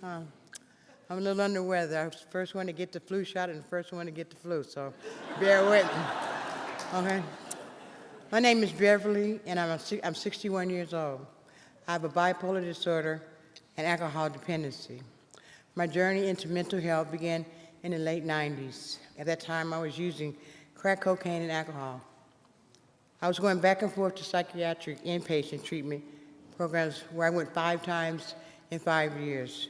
I'm a little under the weather. I was the first one to get the flu shot and the first one to get the flu, so bear with me. Okay. My name is Beverly, and I'm 61 years old. I have a bipolar disorder and alcohol dependency. My journey into mental health began in the late 90s. At that time, I was using crack cocaine and alcohol. I was going back and forth to psychiatric inpatient treatment programs where I went 5 times in 5 years.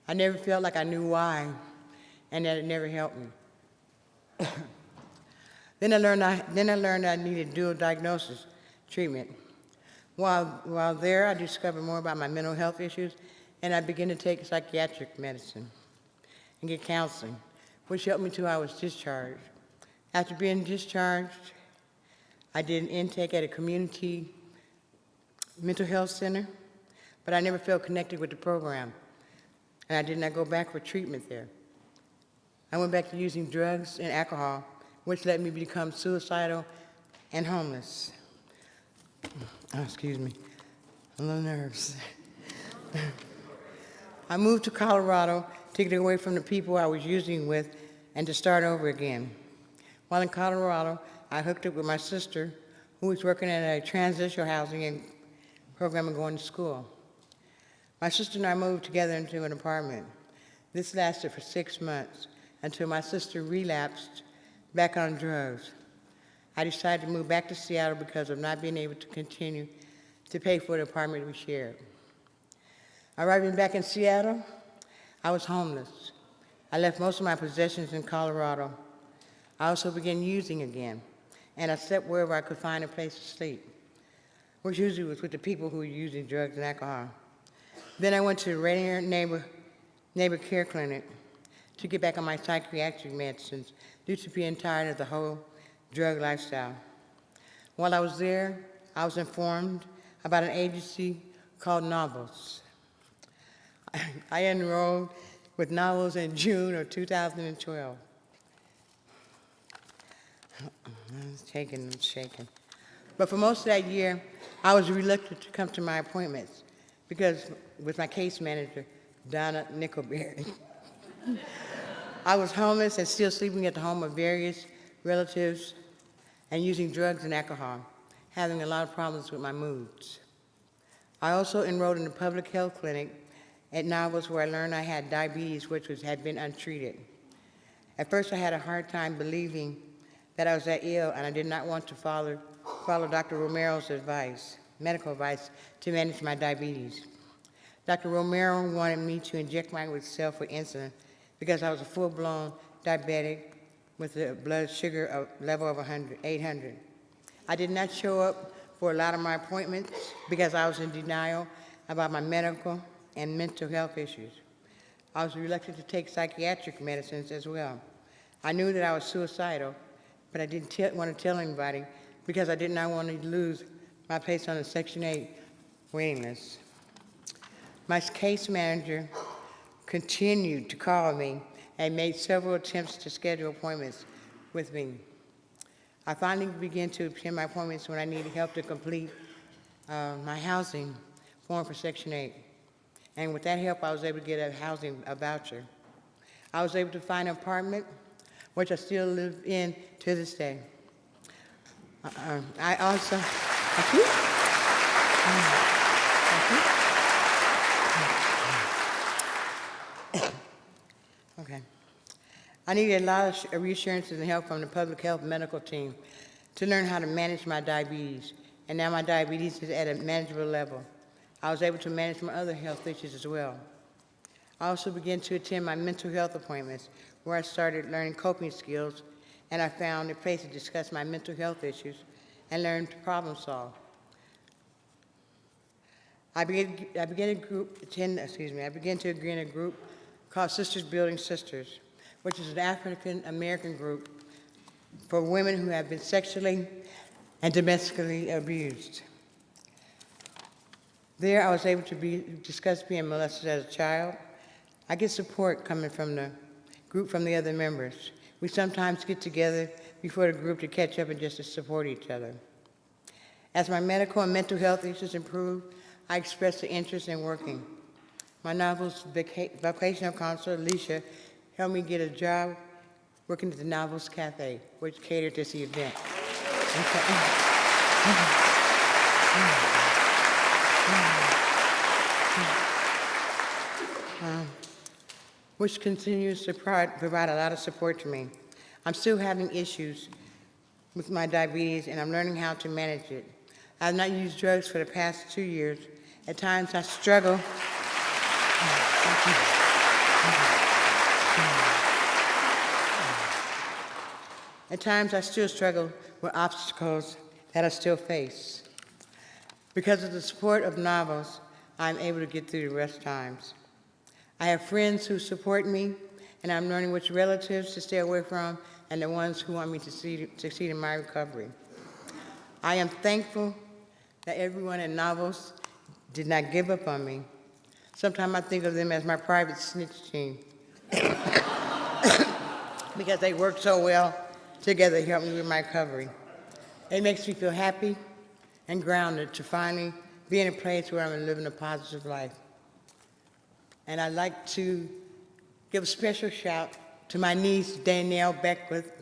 I never felt like I knew why, and that it never helped me. Then I learned I needed dual diagnosis treatment. While there, I discovered more about my mental health issues, and I began to take psychiatric medicine and get counseling, which helped me till I was discharged. After being discharged, I did an intake at a community mental health center, but I never felt connected with the program, and I did not go back for treatment there. I went back to using drugs and alcohol, which led me to become suicidal and homeless. Oh, excuse me, I'm a little nervous. I moved to Colorado to get away from the people I was using with and to start over again. While in Colorado, I hooked up with my sister, who was working at a transitional housing program and going to school. My sister and I moved together into an apartment. This lasted for 6 months until my sister relapsed back on drugs. I decided to move back to Seattle because of not being able to continue to pay for the apartment we shared. Arriving back in Seattle, I was homeless. I left most of my possessions in Colorado. I also began using again, and I slept wherever I could find a place to sleep, which usually was with the people who were using drugs and alcohol. Then I went to the Rainier Neighbor Care Clinic to get back on my psychiatric medicines due to being tired of the whole drug lifestyle. While I was there, I was informed about an agency called Navos. I enrolled with Navos in June of 2012. I'm shaking. But for most of that year, I was reluctant to come to my appointments because with my case manager, Donna Nickelberry. I was homeless and still sleeping at the home of various relatives and using drugs and alcohol, having a lot of problems with my moods. I also enrolled in a public health clinic at Navos where I learned I had diabetes, which had been untreated. At first, I had a hard time believing that I was that ill, and I did not want to follow Dr. Romero's advice, medical advice, to manage my diabetes. Dr. Romero wanted me to inject myself with insulin because I was a full-blown diabetic with a blood sugar level of 800. I did not show up for a lot of my appointments because I was in denial about my medical and mental health issues. I was reluctant to take psychiatric medicines as well. I knew that I was suicidal, but I didn't want to tell anybody because I did not want to lose my place on the Section 8 waiting list. My case manager continued to call me and made several attempts to schedule appointments with me. I finally began to attend my appointments when I needed help to complete my housing form for Section 8. And with that help, I was able to get a voucher. I was able to find an apartment, which I still live in to this day. I also, thank you. Okay. I needed a lot of reassurances and help from the public health medical team to learn how to manage my diabetes, and now my diabetes is at a manageable level. I was able to manage my other health issues as well. I also began to attend my mental health appointments, where I started learning coping skills, and I found a place to discuss my mental health issues and learn to problem solve. I began to agree in a group called Sisters Building Sisters, which is an African American group for women who have been sexually and domestically abused. There, I was able to discuss being molested as a child. I get support coming from the group from the other members. We sometimes get together before the group to catch up and just to support each other. As my medical and mental health issues improved, I expressed an interest in working My Navos vocational counselor, Alicia, helped me get a job working at the Navos Cafe, which catered this event. Which continues to provide a lot of support to me. I'm still having issues with my diabetes, and I'm learning how to manage it. I have not used drugs for the past 2 years. At times I struggle. At times I still struggle with obstacles that I still face. Because of the support of Navos, I'm able to get through the rough times. I have friends who support me, and I'm learning which relatives to stay away from and the ones who want me to succeed in my recovery. I am thankful that everyone at Navos did not give up on me. Sometimes I think of them as my private snitch team because they work so well together to help me with my recovery. It makes me feel happy and grounded to finally be in a place where I'm living a positive life. And I'd like to give a special shout to my niece, Danielle Beckwith,